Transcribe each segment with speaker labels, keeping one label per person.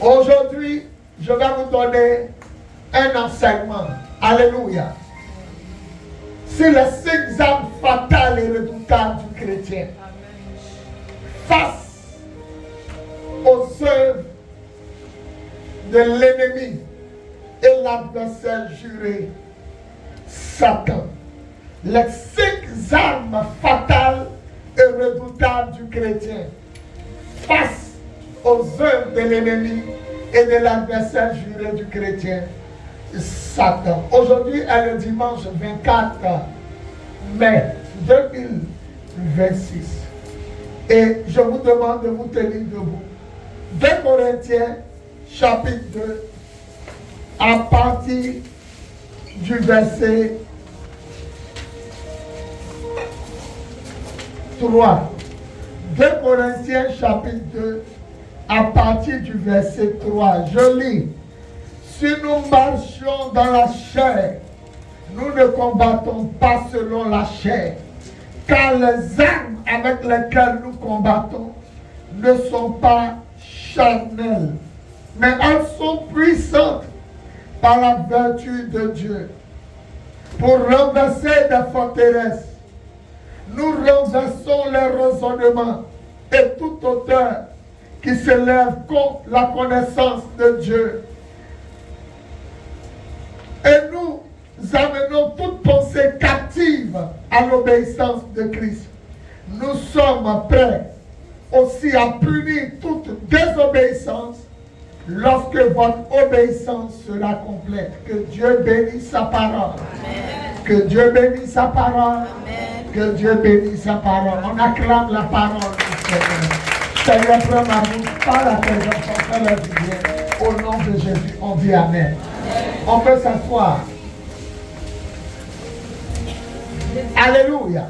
Speaker 1: Aujourd'hui, je vais vous donner un enseignement. Alléluia. C'est les 5 armes fatales et redoutables du chrétien. Face aux œuvres de l'ennemi et l'adversaire juré, Satan. Les 5 armes fatales et redoutables du chrétien face aux œuvres de l'ennemi et de l'adversaire juré du chrétien, Satan. Aujourd'hui est le dimanche 24 mai 2026. Et je vous demande de vous tenir debout. 2 Corinthiens chapitre 2 à partir du verset 3. 2 Corinthiens chapitre 2 à partir du verset 3. Je lis. Si nous marchions dans la chair, nous ne combattons pas selon la chair, car les armes avec lesquelles nous combattons ne sont pas charnelles, mais elles sont puissantes par la vertu de Dieu pour renverser des forteresses. Nous renversons les raisonnements et toute hauteur qui s'élève contre la connaissance de Dieu. Et nous amenons toute pensée captive à l'obéissance de Christ. Nous sommes prêts aussi à punir toute désobéissance lorsque votre obéissance sera complète. Que Dieu bénisse sa parole. Amen. Que Dieu bénisse sa parole. Amen. Que Dieu bénisse sa parole. On acclame la parole du Seigneur. Seigneur, prends ma bouche par la présence, fais leur bien. Au nom de Jésus, on dit Amen. On peut s'asseoir. Alléluia.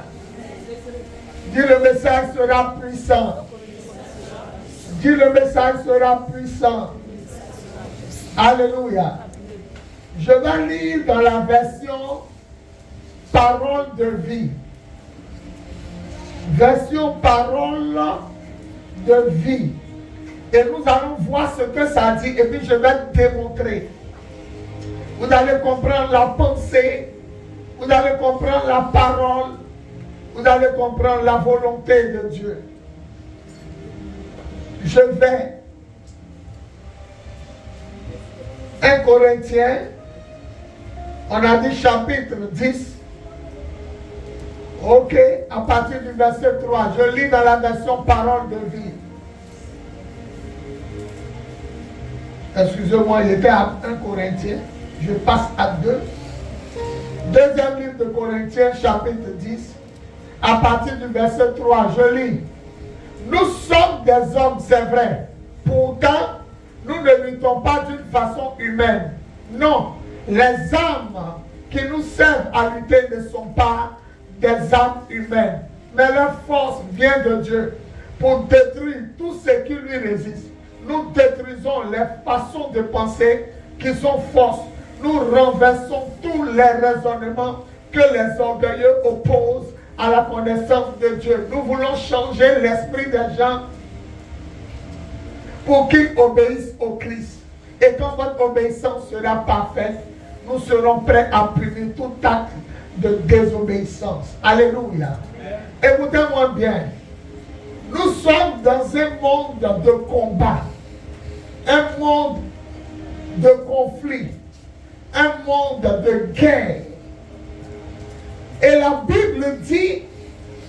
Speaker 1: Dis le message sera puissant. Dis le message sera puissant. Alléluia. Je vais lire dans la version Parole de vie. Version Parole de vie. Et nous allons voir ce que ça dit et puis je vais démontrer. Vous allez comprendre la pensée, vous allez comprendre la parole, vous allez comprendre la volonté de Dieu. Je vais 1 Corinthiens, on a dit chapitre 10. Ok, à partir du verset 3, je lis dans la version parole de vie. Excusez-moi, il était à 1 Corinthiens. Je passe à 2. Deuxième livre de Corinthiens, chapitre 10. À partir du verset 3, je lis. Nous sommes des hommes, c'est vrai. Pourtant, nous ne luttons pas d'une façon humaine. Non, les armes qui nous servent à lutter ne sont pas des armes humaines. Mais leur force vient de Dieu pour détruire tout ce qui lui résiste. Nous détruisons les façons de penser qui sont fausses. Nous renversons tous les raisonnements que les orgueilleux opposent à la connaissance de Dieu. Nous voulons changer l'esprit des gens pour qu'ils obéissent au Christ. Et quand votre obéissance sera parfaite, nous serons prêts à punir tout acte de désobéissance. Alléluia. Écoutez-moi bien. Nous sommes dans un monde de combat, un monde de conflit, un monde de guerre. Et la Bible dit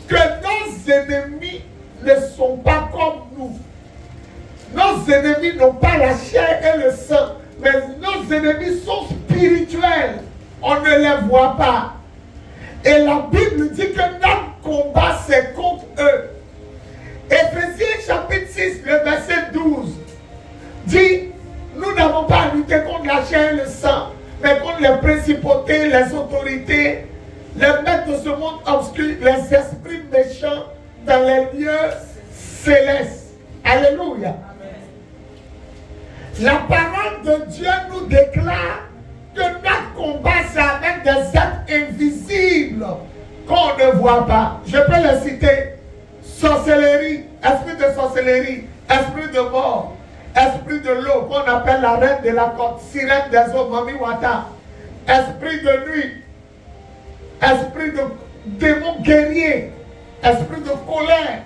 Speaker 1: que nos ennemis ne sont pas comme nous. Nos ennemis n'ont pas la chair et le sang, mais nos ennemis sont spirituels. On ne les voit pas. Et la Bible dit que notre combat, c'est contre eux. Éphésiens chapitre 6, le verset 12, dit, nous n'avons pas à lutter contre la chair et le sang, mais contre les principautés, les autorités, les maîtres de ce monde obscur, les esprits méchants dans les lieux célestes. Alléluia. La parole de Dieu nous déclare que notre combat, c'est avec des êtres invisibles qu'on ne voit pas. Je peux les citer. Sorcellerie, esprit de sorcellerie, esprit de mort, esprit de l'eau qu'on appelle la reine de la côte, sirène des eaux, Mami Wata, esprit de nuit, esprit de démon guerrier, esprit de colère.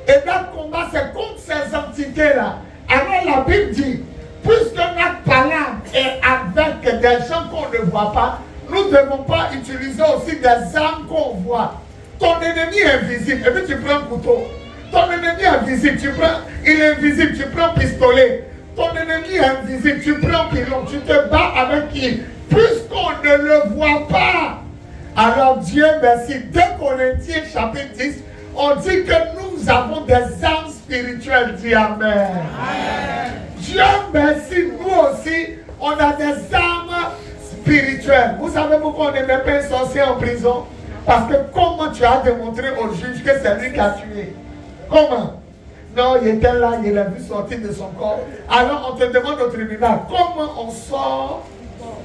Speaker 1: Et notre combat, c'est contre ces entités-là. Alors la Bible dit, puisque notre parole est avec des gens qu'on ne voit pas, nous ne devons pas utiliser aussi des armes qu'on voit. Ton ennemi est invisible, et puis tu prends un couteau. Ton ennemi est invisible, il est invisible, tu prends un pistolet. Ton ennemi est invisible, tu prends un pilon, tu te bats avec qui? Puisqu'on ne le voit pas. Alors Dieu merci. 2 Corinthiens chapitre 10, on dit que nous avons des armes spirituelles. Dis Amen. Amen. Dieu merci, nous aussi, on a des armes spirituelles. Vous savez pourquoi on ne met pas un sorcier en prison? Parce que comment tu as démontré au juge que c'est lui qui a tué? Comment? Non, il était là, il l'a vu sortir de son corps. Alors on te demande au tribunal, comment on sort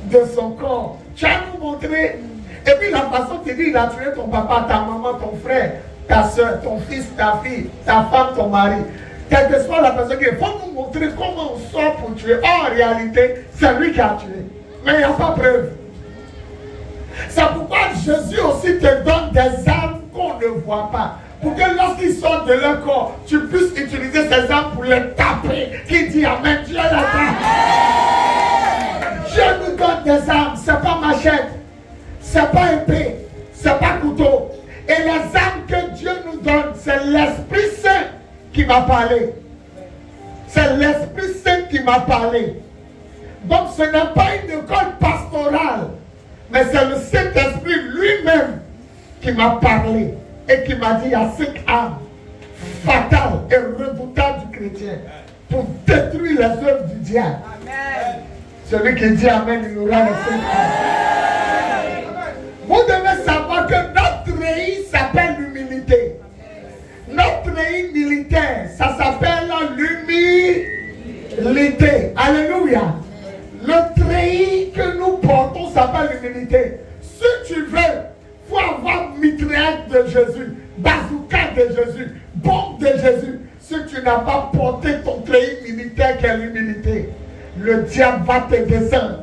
Speaker 1: de son corps? Tu as nous montré. Et puis la façon tu dis, il a tué ton papa, ta maman, ton frère, ta soeur, ton fils, ta fille, ta femme, ton mari. Quelle que soit la personne qui est, il faut nous montrer comment on sort pour tuer. En réalité, c'est lui qui a tué. Mais il n'y a pas preuve. C'est pourquoi Jésus aussi te donne des armes qu'on ne voit pas. Pour que lorsqu'ils sortent de leur corps, tu puisses utiliser ces armes pour les taper. Qui dit Amen? Dieu la donne. Dieu nous donne des armes. Ce n'est pas machette. Ce n'est pas épée. Ce n'est pas couteau. Et les armes que Dieu nous donne, c'est l'Esprit Saint qui m'a parlé. C'est l'Esprit Saint qui m'a parlé. Donc ce n'est pas une école pastorale, mais c'est le Saint-Esprit lui-même qui m'a parlé et qui m'a dit il y a 5 armes fatales et redoutables du chrétien pour détruire les œuvres du diable. Amen. Celui qui dit Amen, il aura les 5 armes. Vous devez savoir que notre pays s'appelle l'humilité. Notre pays militaire, ça s'appelle l'humilité. Alléluia. Le treillis que nous portons s'appelle l'humilité. Si tu veux, il faut avoir mitraillette de Jésus, bazooka de Jésus, bombe de Jésus. Si tu n'as pas porté ton treillis militaire qui est l'humilité, le diable va te descendre.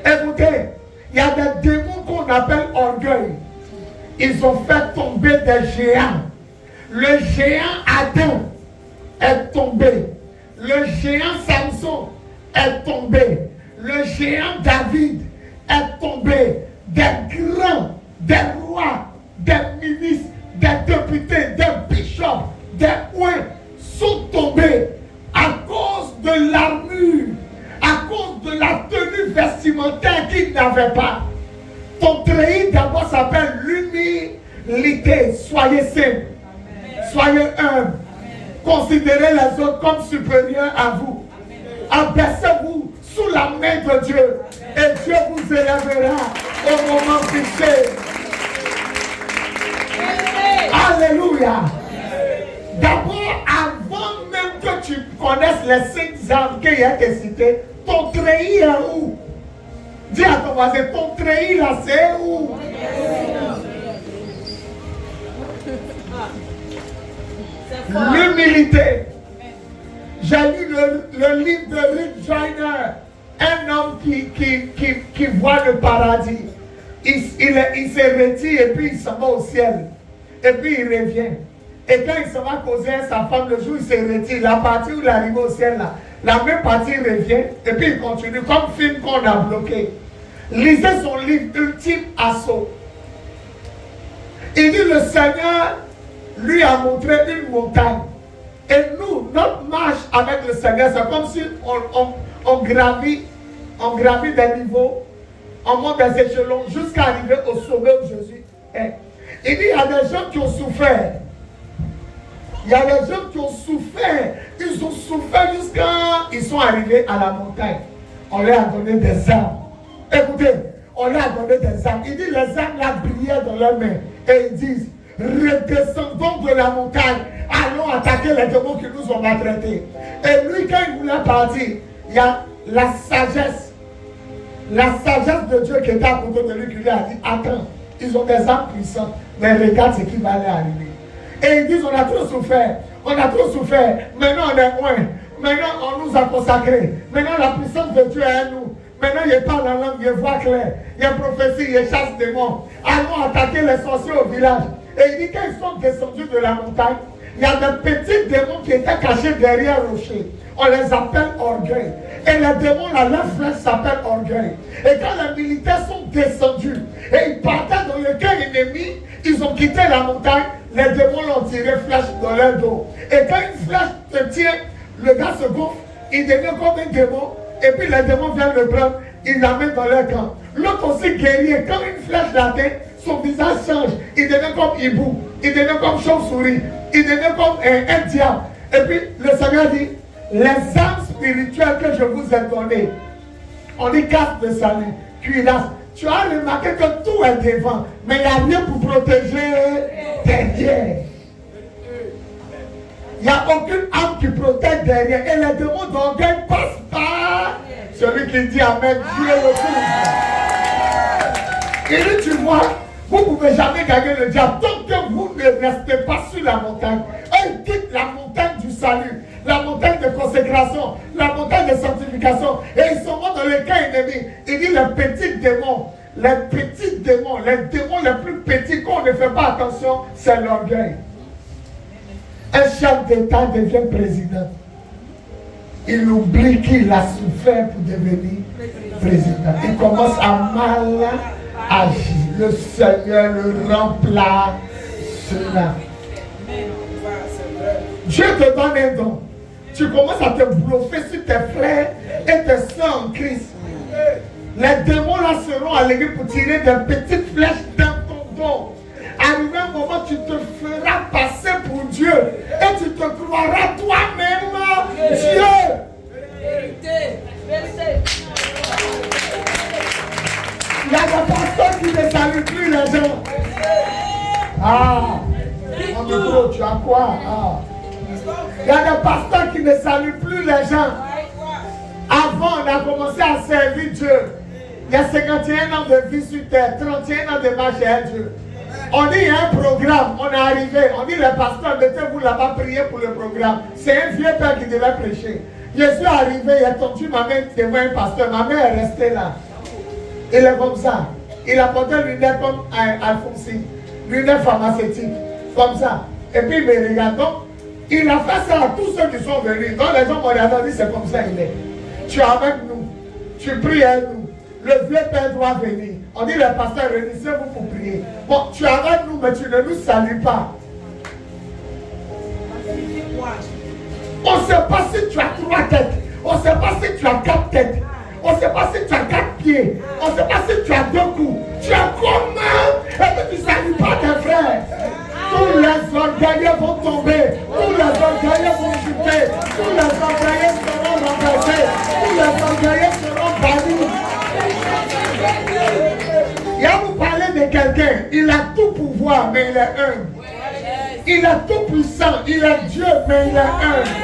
Speaker 1: Écoutez, il y a des démons qu'on appelle orgueil. Ils ont fait tomber des géants. Le géant Adam est tombé. Le géant Samson est tombé. Le géant David est tombé. Des grands, des rois, des ministres, des députés, des bishops, des rois sont tombés à cause de l'armure, à cause de la tenue vestimentaire qu'ils n'avaient pas. Ton treillis d'abord s'appelle l'humilité. Soyez simple. Soyez humbles. Considérez les autres comme supérieurs à vous. Abaissez-vous sous la main de Dieu. Et Dieu vous élèvera au moment fixé. Alléluia. D'abord, avant même que tu connaisses les 5 armes qu'il y a été citées, ton treillis est où? Dis à ton voisin, ton treillis là, c'est où? L'humilité. J'ai lu le livre de Rick Joyner, un homme qui voit le paradis. Il se retire et puis il s'en va au ciel. Et puis il revient. Et quand il se va causer à sa femme, le jour où il se retire, la partie où il arrive au ciel, là, la même partie revient. Et puis il continue comme film qu'on a bloqué. Lisez son livre Ultime Assaut. Il dit le Seigneur lui a montré une montagne. Et nous, notre marche avec le Seigneur, c'est comme si on gravit des niveaux, on monte des échelons jusqu'à arriver au sommet où Jésus est. Il dit, il y a des gens qui ont souffert. Il y a des gens qui ont souffert. Ils ont souffert jusqu'à ils sont arrivés à la montagne. On leur a donné des armes. Écoutez, on leur a donné des armes. Il dit, les armes là brillaient dans leurs mains. Et ils disent, redescendons de la montagne, allons attaquer les démons qui nous ont maltraités. Et lui, quand il voulait partir, il y a la sagesse de Dieu qui était à côté de lui qui lui a dit, attends, ils ont des armes puissantes, mais regarde ce qui va aller arriver. Et ils disent, on a trop souffert, maintenant on est loin. Maintenant, on nous a consacrés. Maintenant, la puissance de Dieu est en nous. Maintenant, il parle en langue, il voit clair. Il y a prophétie, il chasse des démons. Allons attaquer les sorciers au village. Et il dit qu'ils sont descendus de la montagne. Il y a des petits démons qui étaient cachés derrière le rocher. On les appelle orgueil. Et les démons, là, leur flèche s'appelle orgueil. Et quand les militaires sont descendus et ils partaient dans le cœur ennemi, ils ont quitté la montagne, les démons l'ont tiré flèche dans leur dos. Et quand une flèche te tient, le gars se gonfle, il devient comme un démon, et puis les démons viennent le prendre, ils l'amènent dans leur camp. L'autre aussi guerrier, quand une flèche l'atteint, son visage change, il devient comme hibou, il devient comme chauve-souris, il devient comme un diable. Et puis le Seigneur dit, les armes spirituelles que je vous ai données, on dit casque de salut, cuirasse. Tu as remarqué que tout est devant, mais il n'y a rien pour protéger derrière. Il n'y a aucune arme qui protège derrière. Et les démons d'orgueil passent par celui qui dit Amen. Dieu le couvre. Et lui, tu vois, vous ne pouvez jamais gagner le diable tant que vous ne restez pas sur la montagne. Il quitte la montagne du salut, la montagne de consécration, la montagne de sanctification. Et ils sont morts dans le camp ennemi. Il dit les petits démons, les démons les plus petits, quand on ne fait pas attention, c'est l'orgueil. Un chef d'État devient président. Il oublie qu'il a souffert pour devenir président. Il commence à mal agir. Le Seigneur le remplacera. Dieu te donne un don. Tu commences à te bluffer sur tes frères et tes soeurs en Christ. Les démons là seront allégués pour tirer des petites flèches dans ton dos. Arrivé un moment, tu te feras passer pour Dieu et tu te croiras toi-même Dieu. Vérité, vérité. Il y a des pasteurs qui ne saluent plus les gens. Ah, mon micro, tu as quoi? Ah. Il y a des pasteurs qui ne saluent plus les gens. Avant, on a commencé à servir Dieu. Il y a 51 ans de vie sur terre, 31 ans de marche à Dieu. On dit il y a un programme, on est arrivé. On dit les pasteurs, mettez-vous là-bas, priez pour le programme. C'est un vieux père qui devait prêcher. Je suis arrivé, il a tendu ma main devant un pasteur. Ma main est restée là. Il est comme ça. Il a porté une lunette comme Alphonsine, lunette pharmaceutique, comme ça. Et puis il me regarde. Donc, il a fait ça à tous ceux qui sont venus. Donc les gens m'ont regardé, c'est comme ça il est. Tu es avec nous, tu pries avec nous. Le vieux père doit venir. On dit les pasteurs, réunissez-vous pour prier. Bon, tu es avec nous, mais tu ne nous salues pas. On ne sait pas si tu as 3 têtes. On ne sait pas si tu as 4 têtes. On ne sait pas si tu as 4 pieds. On ne sait pas si tu as 2 coups. Tu es comment? Et que tu ne salues pas tes frères. Tous les orgueilleux vont tomber. Tous les orgueilleux vont chuter. Tous les orgueilleux seront remplacés. Tous les orgueilleux seront bannis. Il y a vous parler de quelqu'un. Il a tout pouvoir, mais il est humble. Il est tout puissant. Il est Dieu, mais il est humble.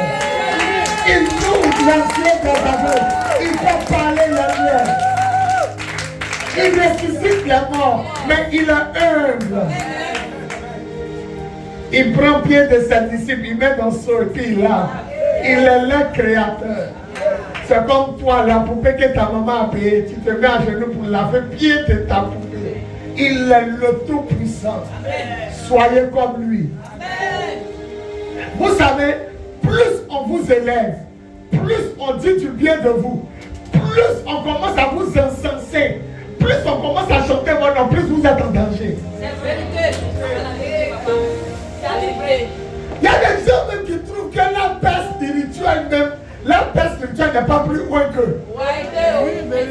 Speaker 1: Il ouvre les yeux des aveugles. Il fait parler les miens. Il ressuscite les morts, mais il est humble. Il prend pied de ses disciples, il met dans son pied là. Il est le créateur. C'est comme toi, la poupée que ta maman a payée. Tu te mets à genoux pour laver pied de ta poupée. Il est le tout-puissant. Soyez comme lui. Vous savez, plus on vous élève, plus on dit du bien de vous, plus on commence à vous encenser, plus on commence à chanter mon nom, plus vous êtes en danger. C'est vérité. Il y a des gens même qui trouvent que la paix spirituelle même, la paix spirituelle n'est pas plus loin qu'eux. Mais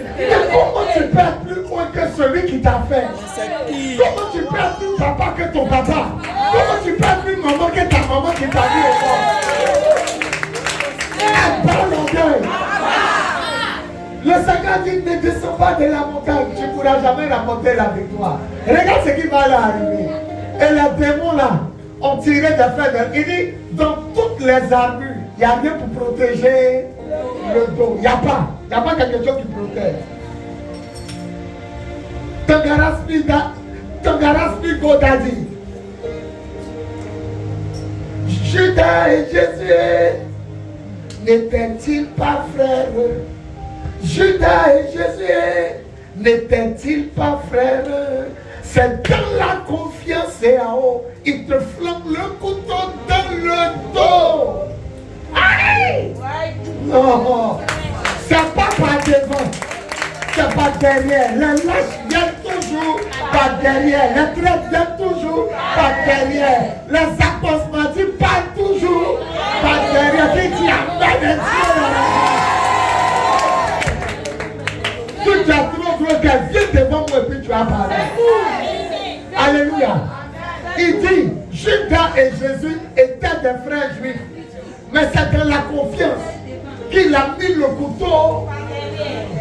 Speaker 1: comment tu peux être plus loin que celui qui t'a fait? Comment tu peux être plus papa que ton papa? Comment tu peux être plus maman que ta maman qui t'a mis au corps? Le Seigneur dit ne descends pas de la montagne, tu ne pourras jamais remporter la victoire. Regarde ce qui va là arriver. Et les démons là ont tiré des flèches. Il dit dans toutes les armures, il n'y a rien pour protéger le dos. Il n'y a pas quelque chose qui protège. Tangaraspi Godadi. Judas et Jésus n'étaient-ils pas frères? Judas et Jésus n'étaient-ils pas frères? C'est dans la confiance et en haut, il te flanque le couteau dans le dos. Aïe! Non, c'est pas par devant, c'est pas derrière. Les lâches viennent toujours par derrière. Les traîtres viennent toujours par derrière. Les accomplissements partent toujours par derrière. Qui dit amen? Tu as trop qu'elle vienne devant moi et puis tu as parlé. Alléluia. Il dit, Judas et Jésus étaient des frères juifs. Mais c'est dans la confiance qu'il a mis le couteau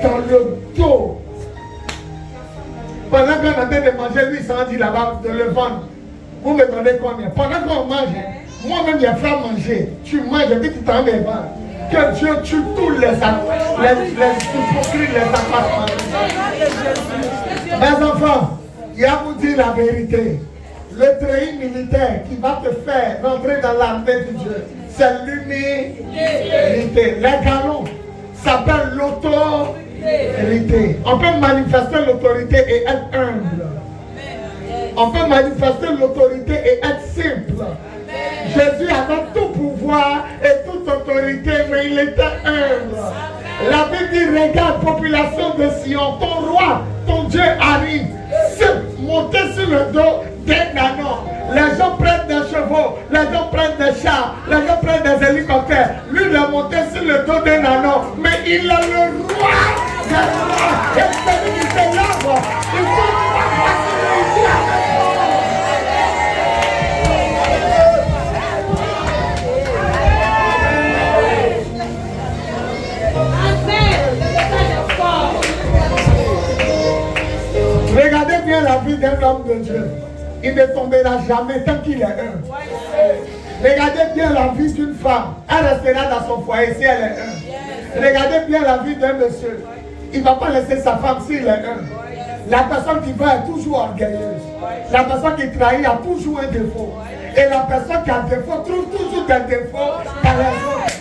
Speaker 1: dans le dos. Pendant qu'on est en train de manger, lui, il s'en dit là-bas de le vendre. Vous me donnez combien? Pendant qu'on mange, moi-même, j'ai fait manger. Tu manges et puis tu t'en vas vendre. Que Dieu tue tous les hypocrites, les accroissements. Mes enfants, il y a vous dire la vérité. Le treillis militaire qui va te faire rentrer dans l'armée de Dieu, c'est l'humilité. Les galons s'appellent l'autorité. On peut manifester l'autorité et être humble. On peut manifester l'autorité et être simple. Jésus avait tout pouvoir et toute autorité, mais il était humble. La Bible dit, regarde, population de Sion, ton roi, ton Dieu arrive. C'est monter sur le dos d'un ânon. Les gens prennent des chevaux, les gens prennent des chars, les gens prennent des hélicoptères. Lui, il est monté sur le dos d'un ânon, mais il est le roi des rois. Et celui qui se lève, il faut pas passer ici avec moi. Regardez bien la vie d'un homme de Dieu. Il ne tombera jamais tant qu'il est humble. Regardez bien la vie d'une femme. Elle restera dans son foyer si elle est humble. Regardez bien la vie d'un monsieur. Il ne va pas laisser sa femme s'il est humble. La personne qui va est toujours orgueilleuse. La personne qui trahit a toujours un défaut. Et la personne qui a un défaut trouve toujours des défauts par les autres.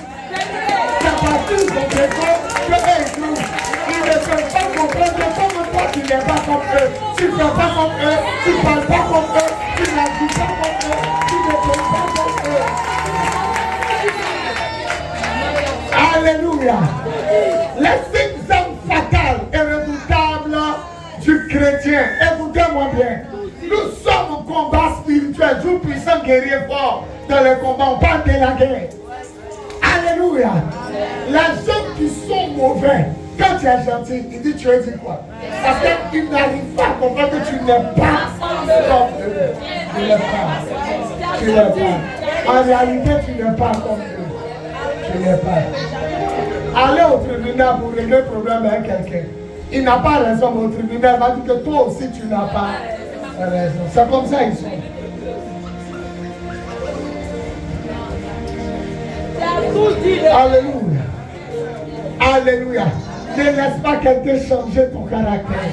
Speaker 1: C'est à partir de son défaut qu'eux trouvent. Ils ne peuvent pas comprendre que comme toi tu n'es pas comme eux, tu ne fais pas comme eux, tu ne parles pas comme eux, tu n'agis pas comme eux, tu ne fais pas comme eux. Alléluia. Les signes fatals et redoutables du chrétien. Écoutez-moi bien. Nous sommes au combat spirituel, Dieu puissant, guerrier fort. Dans le combat, on parle de la guerre. Alléluia. Les gens qui sont mauvais, quand tu es gentil, il dit tu es dit quoi? Parce qu'ils n'arrivent pas à comprendre que tu n'es pas comme eux. Tu n'es pas. Tu n'es pas. En réalité, tu n'es pas comme eux. Tu n'es pas. Allez au tribunal pour régler le problème avec quelqu'un. Il n'a pas raison, mais au tribunal, il va dire que toi aussi tu n'as pas raison. C'est comme ça ils sont. Alléluia. Alléluia. Ne laisse pas quelqu'un changer ton caractère.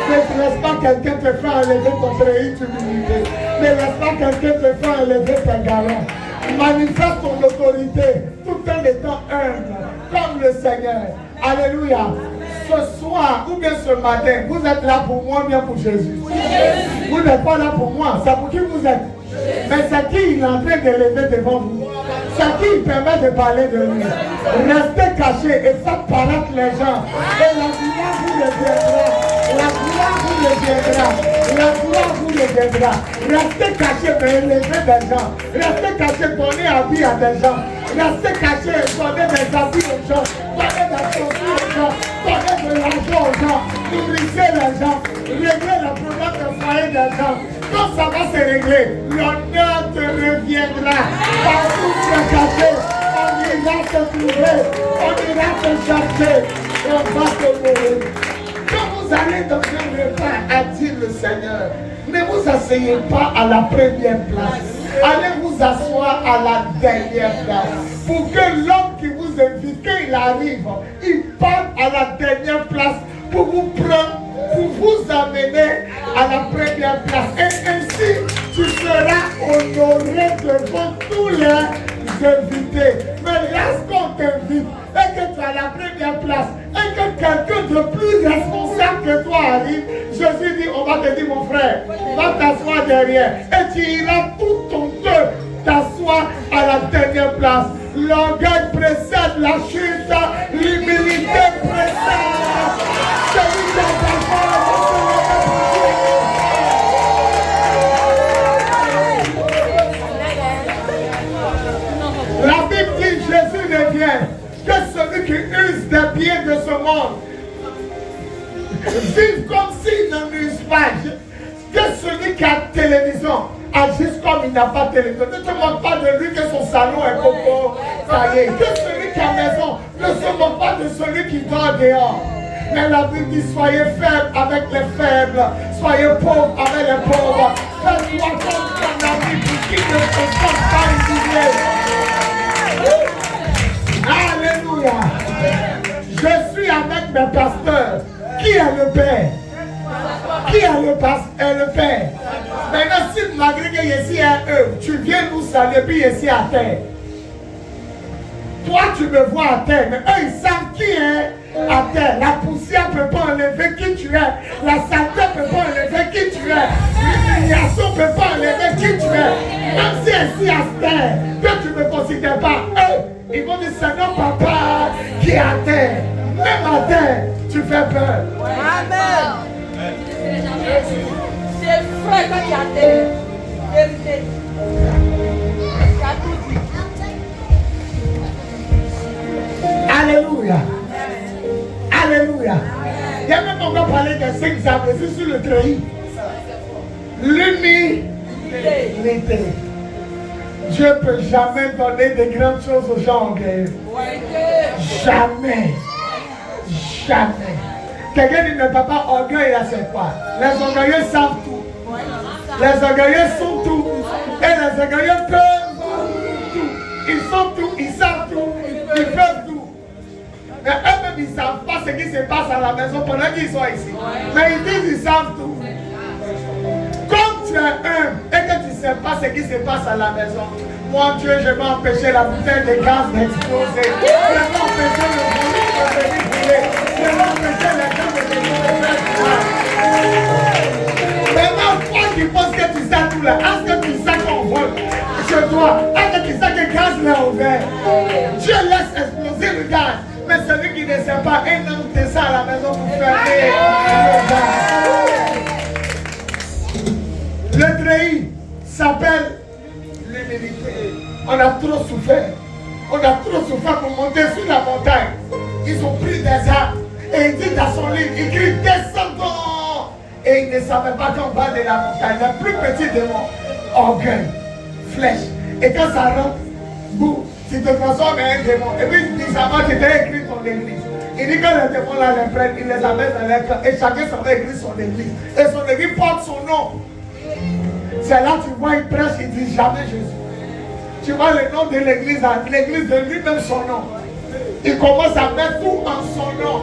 Speaker 1: Ne laisse pas quelqu'un te faire enlever ton treillis d'humilité. Ne laisse pas quelqu'un te faire enlever tes galons. Manifeste ton autorité tout en étant humble, comme le Seigneur. Alléluia. Ce soir ou bien ce matin, vous êtes là pour moi ou bien pour Jésus. Vous n'êtes pas là pour moi. C'est pour qui vous êtes. Mais c'est qui il est en train d'élever devant vous. C'est qui il permet de parler de lui. Restez cachés et faites paraître les gens. Et la gloire vous reviendra. La gloire vous reviendra. La gloire vous reviendra. Restez cachés mais élevez des gens. Restez cachés, donnez habits à des gens. Restez cachés et donnez des habits aux gens. Donnez des chaussures aux gens. Donnez de l'argent aux gens. Nourrissez les gens. Réglez le problème de foyer des gens. Quand ça va se régler, l'honneur te reviendra. Partout où tu es caché, on ira te trouver, on ira te chercher et on va te mourir. Quand vous allez dans un repas, a dit le Seigneur, ne vous asseyez pas à la première place. Allez vous asseoir à la dernière place. Pour que l'homme qui vous invite, quand il arrive, il parte à la dernière place pour vous prendre, pour vous amener à la première place. Et ainsi, tu seras honoré devant tous les invités. Mais lorsqu'on on t'invite et que tu as la première place et que quelqu'un de plus responsable que toi arrive, Jésus dit, on va te dire, mon frère, va t'asseoir derrière et tu iras tout ton cœur t'asseoir à la dernière place. L'orgueil précède la chute, l'humilité précède celui qui a La Bible dit Jésus ne vient que celui qui use des biens de ce monde. Vive comme s'il n'en use pas. Que celui qui a télévision agisse comme il n'a pas de télévision. Ne te moque pas de lui que son salon est coco taillé. Que celui qui a maison ne se moque pas de celui qui dort dehors. Mais la Bible dit soyez faibles avec les faibles, soyez pauvres avec les pauvres. Faites-toi comme ton ami pour qu'il ne se sente pas humilié. Alléluia. Je suis avec mes pasteurs. Qui est le Père? Qui est le Père? Maintenant, si malgré que ici à eux, tu viens nous saluer puis ici à terre. Toi, tu me vois à terre, mais eux, ils savent qui est à terre. La poussière ne peut pas enlever qui tu es. La saleté ne peut pas enlever qui tu es. L'humiliation ne peut pas enlever qui tu es. Même si ici à terre, que tu ne me considères pas, eux, ils vont dire, Seigneur papa qui est à terre. Même à terre, tu fais peur.
Speaker 2: Amen. C'est frère quand il y a terre. Vérité. Il a tout dit.
Speaker 1: Alléluia. Alléluia. Il y a même encore parlé de 5 arbres sur le treillis. L'humilité. Dieu ne peut jamais donner de grandes choses aux gens orgueilleux. Jamais. Jamais. Quelqu'un dit, mais papa, orgueil là c'est quoi? Les orgueilleux savent tout. Les orgueilleux sont tout. Et les orgueilleux peuvent tout. Ils sont tout, ils savent tout, ils peuvent tout. Mais eux-mêmes, ils ne savent pas ce qui se passe à la maison pendant qu'ils sont ici. Mais ils disent qu'ils savent tout. Comme tu es humble et que tu ne sais pas ce qui se passe à la maison, mon Dieu, je vais empêcher la bouteille de gaz d'exploser. Je vais empêcher le volume de venir brûler. Je vais empêcher les gens de venir brûler. Maintenant, toi qui penses que tu sais tout là, est-ce que tu sais qu'on vole chez toi? Est-ce que tu sais que le gaz est ouvert? Dieu laisse exploser le gaz. Mais celui qui ne sait pas, un homme descend à la maison pour fermer le gaz. Le treillis s'appelle l'humilité. On a trop souffert. On a trop souffert pour monter sur la montagne. Ils ont pris des armes. Et il dit dans son livre, il crie descendons. Et il ne savait pas qu'en bas de la montagne, le plus petit démon, orgueil, flèche. Et quand ça rentre, boum, tu te transformes en un démon. Et puis bizarrement, tu t'es écrit ton église. Il dit que les démons là les prennent, ils les amènent dans leur cœur. Et chacun s'en va écrire son église. Et son église porte son nom. C'est là tu vois, il prêche, il dit jamais Jésus. Tu vois le nom de l'église de lui-même son nom. Il commence à mettre tout en son nom.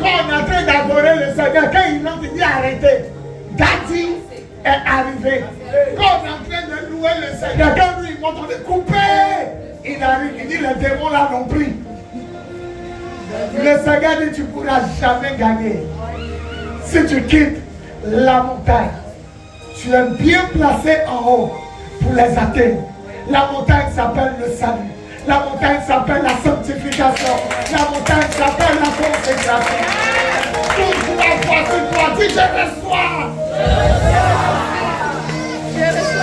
Speaker 1: Quand on est en train d'adorer le Seigneur, quand il entre, il dit arrêtez. Daddy est arrivé. Quand on est en train de louer le Seigneur, quand lui il montre, on dit coupé. Il arrive, il dit les démons là l'ont pris. Le Seigneur dit tu ne pourras jamais gagner. Si tu quittes la montagne, tu es bien placé en haut pour les atteindre. La montagne s'appelle le salut. La montagne s'appelle la sanctification. La montagne s'appelle la consécration. Toute la foi sur toi, dis je reçois.
Speaker 2: Je reçois.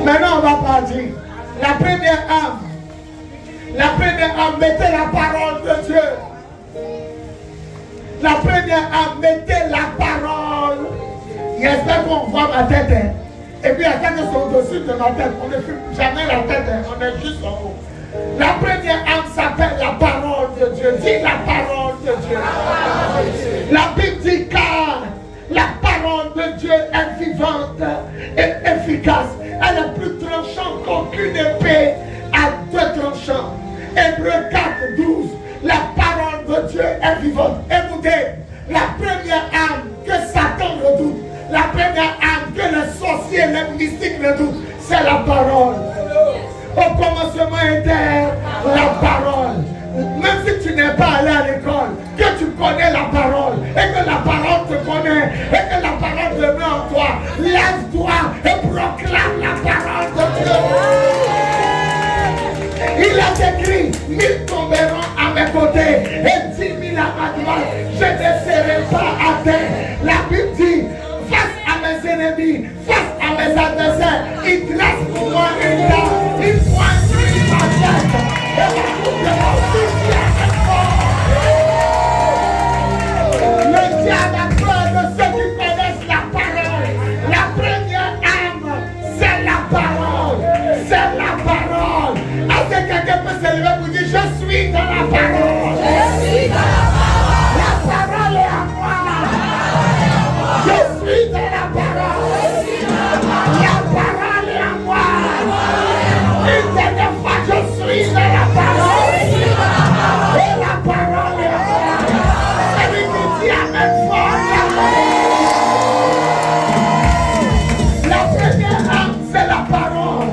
Speaker 1: Maintenant, on va partir. La première âme, mettez la parole de Dieu. La première âme, mettez la parole. J'espère qu'on voit ma tête. Hein. Et puis, attends que c'est au-dessus de ma tête. On ne filme jamais la tête. Hein. On est juste en haut. La première âme s'appelle la parole de Dieu. Dis la parole de Dieu. La Bible dit car la parole de Dieu est vivante et efficace. Elle est plus tranchante qu'aucune épée à deux tranchants. 12, la parole de Dieu est vivante. Écoutez, la première âme que Satan redoute, la première âme que les sorciers, les mystiques redoutent, c'est la parole. Au commencement était la parole. Même si tu n'es pas allé à l'école, que tu connais la parole et que la parole te connaît et que la parole demeure en toi, lève-toi et proclame la parole de Dieu. Il a écrit, 1000 tomberont à mes côtés et 10 000 à ma droite. Je ne serai pas atteint. La Bible dit, face à mes ennemis, face à mes adversaires, il dresse pour moi une table, il pointe ma tête et la coupe de mon fils est fort. Le diable a peur de ceux qui connaissent la parole. La première âme, c'est la parole. C'est la parole. Est-ce que quelqu'un peut se lever pour dire, je suis dans la parole. Je suis dans la parole. La parole est à moi. Je suis dans la parole. La parole est à moi. Une dernière fois, je suis dans la parole. Et la parole est à moi. Celui qui dit amen fort. La première âme, c'est la parole.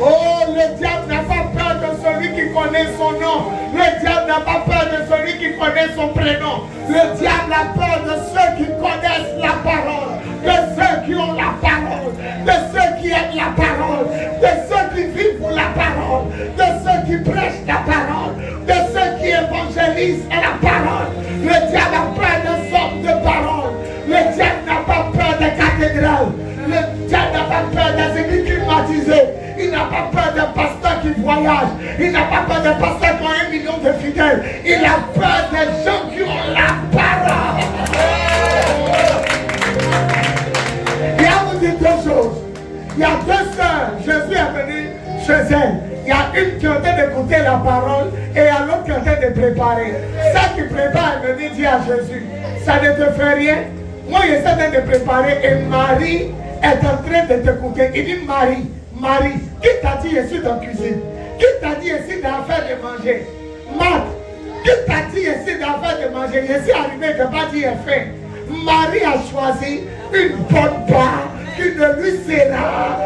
Speaker 1: Oh, le diable n'a pas peur de celui qui connaît son nom. Le diable n'a pas peur de celui qui connaît son prénom. Le diable a peur de ceux qui connaissent la parole, de ceux qui ont la parole, de ceux qui aiment la parole, de ceux qui vivent pour la parole, de ceux qui prêchent la parole, de ceux qui évangélisent la parole. Le diable a peur des hommes de parole. Le diable n'a pas peur des cathédrales. Le diable n'a pas peur des églises climatisées. Il n'a pas peur des pasteurs qui voyagent. Il n'a pas peur des pasteurs qui ont 1 million de fidèles. Il a peur des gens qui ont la parole. Il y a vous dit deux choses. Il y a deux sœurs. Jésus est venu chez elles. Il y a une qui est en train d'écouter la parole et il y a l'autre qui est en train de préparer. Celle qui prépare est venue dire à Jésus, ça ne te fait rien. Moi, je suis en train de préparer et Marie est en train de t'écouter. Il dit, Marie, qui t'a dit je suis dans la cuisine? Qui t'a dit je suis dans l'affaire de manger? Marthe, qui t'a dit je suis dans l'affaire de manger? Je suis arrivé, je n'ai pas dit j'ai faim. Marie a choisi une bonne part qui ne lui sera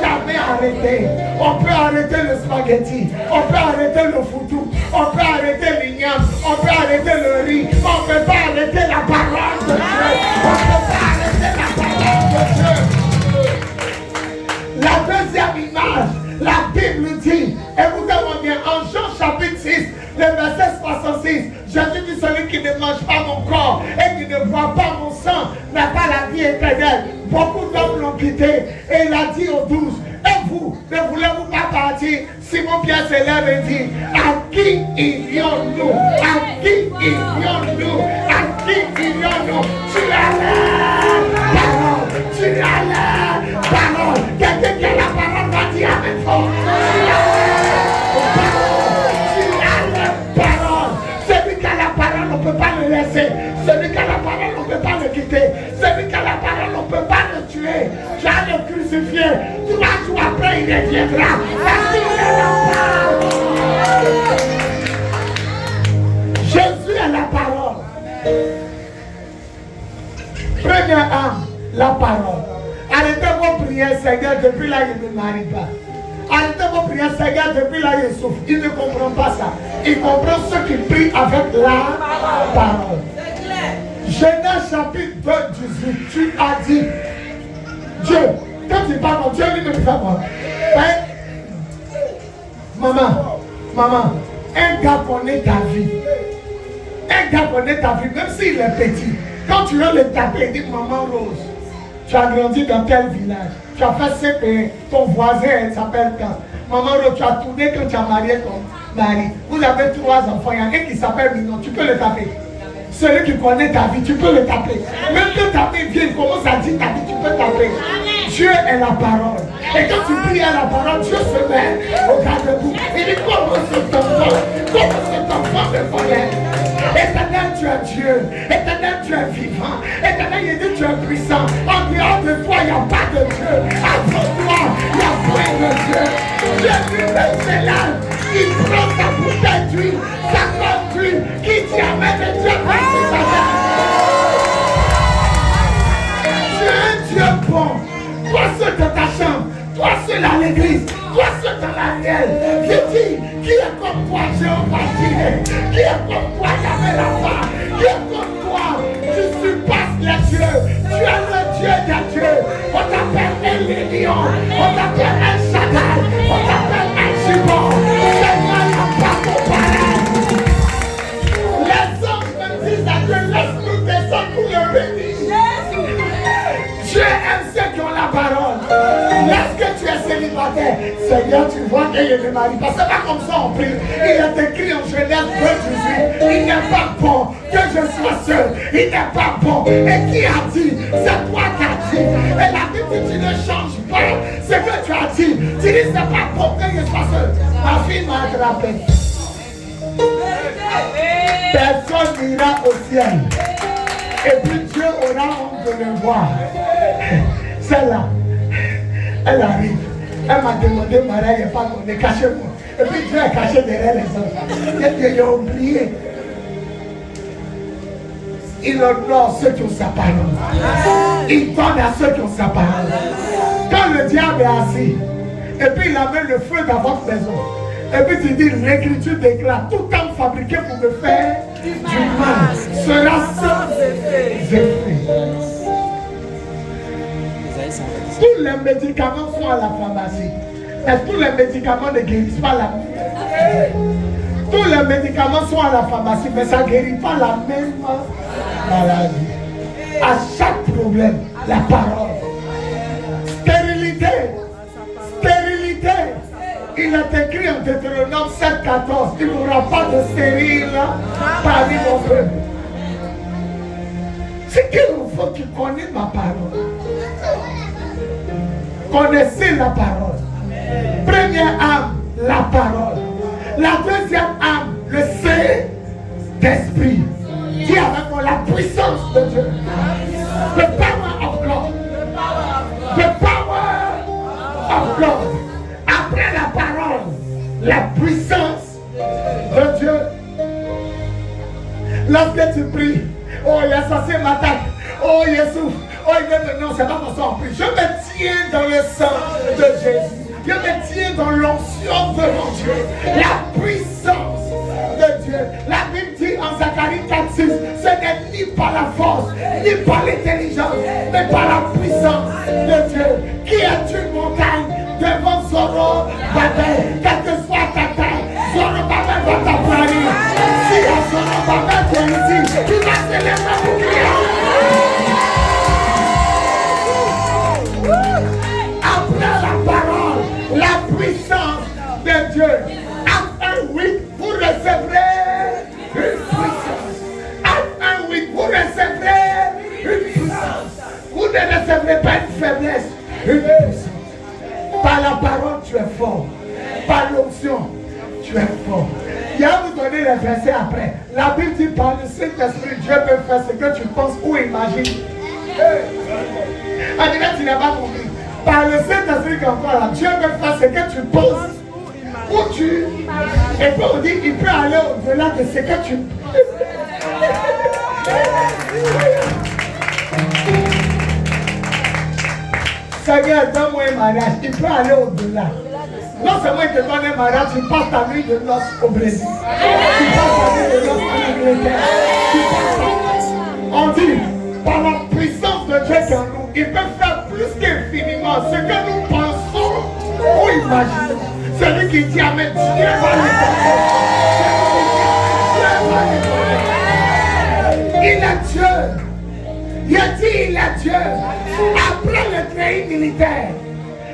Speaker 1: jamais arrêtée. On peut arrêter le spaghetti, on peut arrêter le foutou, on peut arrêter l'igname, on peut arrêter le riz, on ne peut pas arrêter la parole de Dieu. On ne peut pas arrêter la parole de Dieu. La deuxième image, la Bible dit, écoutez-moi bien, en Jean chapitre 6, le verset 66, Jésus dit, celui qui ne mange pas mon corps et qui ne boit pas mon sang n'a pas la vie éternelle. Beaucoup d'hommes l'ont quitté et il a dit aux 12, et vous, ne voulez-vous pas partir? Simon Pierre se lève et dit, à qui irions-nous? À qui irions-nous? À qui irions-nous? Tu as la parole, tu as la parole. Quelqu'un qui a la parole va dire amen fort. Tu as la parole. Celui qui a la parole, on ne peut pas le laisser. Celui qui a la parole, on ne peut pas le quitter. Celui qui a la parole, on ne peut pas le tuer. Tu as le crucifié. 3 jours après, il reviendra. Parce qu'il a la parole. Jésus a la parole. Première âme, la parole. Arrêtez vos prières, Seigneur, depuis là, il ne me marie pas. Arrêtez vos prières, Seigneur, depuis là, il souffre. Il ne comprend pas ça. Il comprend ceux qui prient avec la parole. Genèse chapitre 2, 18, tu as dit, Dieu, quand tu parles, Dieu lui-même fait moi. Maman, un gars connaît ta vie. Un gars connaît ta vie, même s'il est petit. Quand tu veux le taper, il dit, maman Rose, tu as grandi dans tel village. Tu as fait CPE, ton voisin s'appelle quand. Maman Rose, tu as tourné quand tu as marié ton mari. Vous avez 3 enfants, il y a un qui s'appelle Mignon, tu peux le taper. Celui qui connaît ta vie, tu peux le taper. Même que ta vie vient, commence à dire ta vie, tu peux taper. Dieu est la parole. Et quand tu pries à la parole, Dieu se met au garde-boue. Il dit, comment cet enfant me connaît? Éternel, tu es Dieu. Éternel, tu es vivant. Éternel, il dit, tu es puissant. En dehors de toi, il n'y a pas de Dieu. Avant toi, il n'y a point de Dieu. Dieu lui-même s'élève. Il prend sa bouteille d'huile, sa compassionné, qui est comme toi, Yahvé Rapha, qui est comme toi, tu surpasses les dieux, tu es le Dieu des dieux. On t'appelle Elion, on t'appelle El Shaddai, on t'appelle El Shibor. Seigneur, il n'y a pas comparé. Les anges me disent à Dieu, laisse-nous descendre pour le bénir. Dieu aime ceux qui ont la parole. Lorsque tu es célibataire, Seigneur, tu vois qu'il y a des maris. Parce que c'est pas comme ça on prie. Il est écrit en Genèse 2:18. Il n'est pas bon que je sois seul. Il n'est pas bon. Et qui a dit? C'est toi qui as dit. Et la Bible dit, tu ne changes pas ce que tu as dit. Tu dis, c'est pas bon que je sois seul. Ma fille m'a attrapé. Personne n'ira au ciel. Et puis Dieu aura honte de le voir. Celle-là, elle arrive. Elle m'a demandé, Maria, il n'y a pas qu'on est caché moi. Et puis Dieu est caché derrière les anges. Il a oublié. Il honore ceux qui ont sa parole. Il donne à ceux qui ont sa parole. Quand le diable est assis, et puis il amène le feu dans votre maison. Et puis tu dis, l'écriture déclare, tout homme fabriqué pour me faire du mal sera sans effet. Tous les médicaments sont à la pharmacie. Mais tous les médicaments ne guérissent pas la même. Tous les médicaments sont à la pharmacie, mais ça ne guérit pas la même maladie. À chaque problème, la parole. Stérilité. Stérilité. Il est écrit en Deutéronome 7:14, il n'y aura pas de stérile parmi mon peuple. C'est qu'il faut qu'il connaisse ma parole. Connaissez la parole. Première âme, la parole. La deuxième âme, le Saint-Esprit. Dis avec moi la puissance de Dieu. The power of God. The power of God. Après la parole, la puissance de Dieu. Lorsque tu pries, oh l'assassin m'attaque, oh Jésus, oh non, c'est pas comme ça on prie. Je me tiens dans le sang de Jésus. Je me tiens dans l'onction de mon Dieu. La puissance de Dieu. La Bible dit en Zacharie 4:6, ce n'est ni par la force, ni par l'intelligence, mais par la puissance de Dieu. Qui est une montagne devant Zorobabel, quelle que soit ta taille, Zorobabel va t'applaudir. Si à Zorobabel tu es ici, tu vas célébrer pour Christ. Après la parole, la puissance de Dieu. Acte 1:8, vous recevrez une puissance. Acte 1:8, vous recevrez une puissance. Vous ne recevrez pas une faiblesse, une puissance. Par la parole, tu es fort. Par l'onction, tu es fort. Il y a vous donner les versets après. La Bible dit par le Saint-Esprit, Dieu peut faire ce que tu penses ou imagines. En direct, tu n'as pas compris. Par le Saint-Esprit encore là, Dieu peut faire ce que tu penses ou tu. Et puis on dit, il peut aller au-delà de ce que tu. Seigneur, donne-moi un mariage. Il peut aller au-delà. Non seulement il te donne un mariage, tu passes ta nuit de noces au Brésil. Tu passes ta nuit de noces en Angleterre. On dit, par la puissance de Dieu qui en nous, il peut faire plus qu'infiniment ce que nous pensons ou imaginons. Celui qui dit Amen, Dieu va le faire. Il est Dieu. Il a dit il est Dieu. Après le treillis militaire,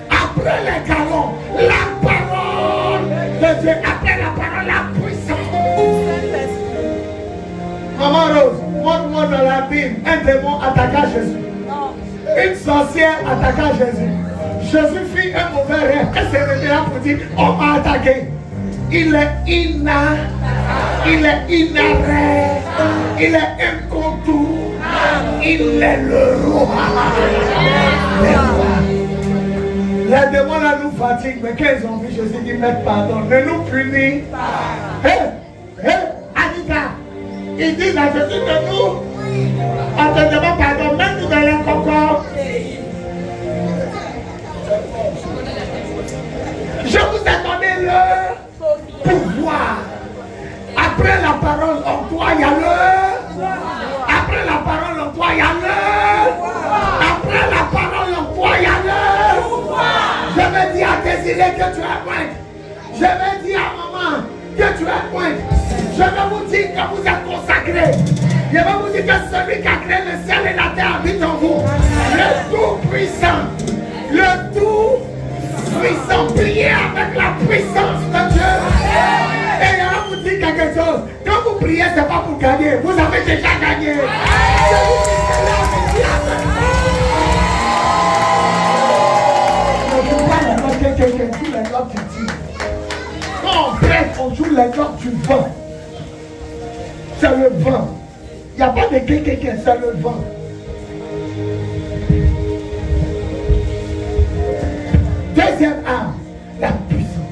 Speaker 1: après les galons, la parole de Dieu. Après la parole, la puissance. Maman Rose, montre-moi dans la Bible un démon attaqua Jésus. Une sorcière attaqua Jésus. Jésus fit un mauvais rêve. Elle s'est réveillée pour dire on m'a attaqué. Il est inarrêt. Il est inarrêt. Il est incontournable. Il est le roi. Les démons là nous fatiguent, mais quand ils ont vu Jésus dit mais pardon, ne nous punis pas. Hé, Anita, ils disent à Jésus de nous, on te demande pardon, même nous allons encore. Je vous ai donné le pouvoir. parole en toi, il y a le. Après la parole en toi, il y a le. Après la parole en toi, il y a le. Je vais dire à Désiré que tu es pointe. Je vais dire à maman que tu es pointe. Je vais vous dire que vous êtes consacrés. Je vais vous dire que celui qui a créé le ciel et la terre habite en vous. Le Tout-Puissant. Le Tout-Puissant. Priez avec la puissance de Dieu. Et je vais vous dire quelque chose. Quand vous priez, ce n'est pas pour gagner. Vous avez déjà gagné. Quand on prête, on joue les notes du vent. C'est le vent. Il n'y a pas de quelqu'un, c'est le vent. Deuxième arme, la puissance.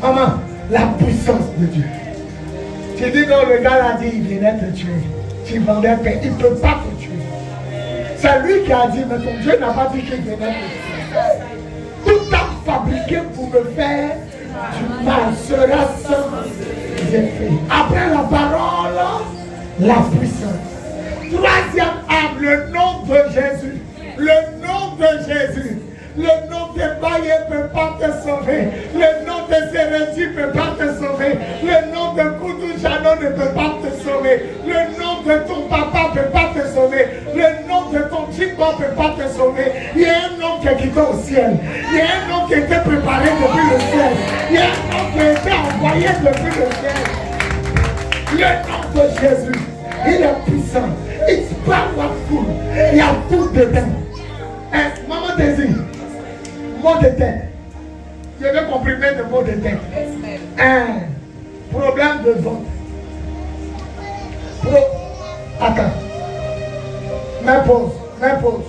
Speaker 1: Maman, la puissance de Dieu. Tu dis non, le gars a dit, il venait te tuer. Tu vendais pain, il ne peut pas te tuer. C'est lui qui a dit, mais ton Dieu n'a pas dit qu'il venait te tuer. Tout arme fabriqué pour me faire du mal sera sans effet. Après la parole, la puissance. Troisième arme, le nom de Jésus. Le nom de Jésus. Le nom de Baye ne peut pas te sauver. Le nom de Séréji ne peut pas te sauver. Le nom de Koudou Jano ne peut pas te sauver. Le nom de ton papa ne peut pas te sauver. Le nom de ton chico ne peut pas te sauver. Il y a un nom qui est quitté au ciel. Il y a un nom qui a été préparé depuis le ciel. Il y a un nom qui a été envoyé depuis le ciel. Le nom de Jésus, il est puissant. It's powerful. Il y a tout dedans. Maman Désir, mot de tête. Je vais comprimer le mot de tête. Un problème de ventre. Attends. Mets pause.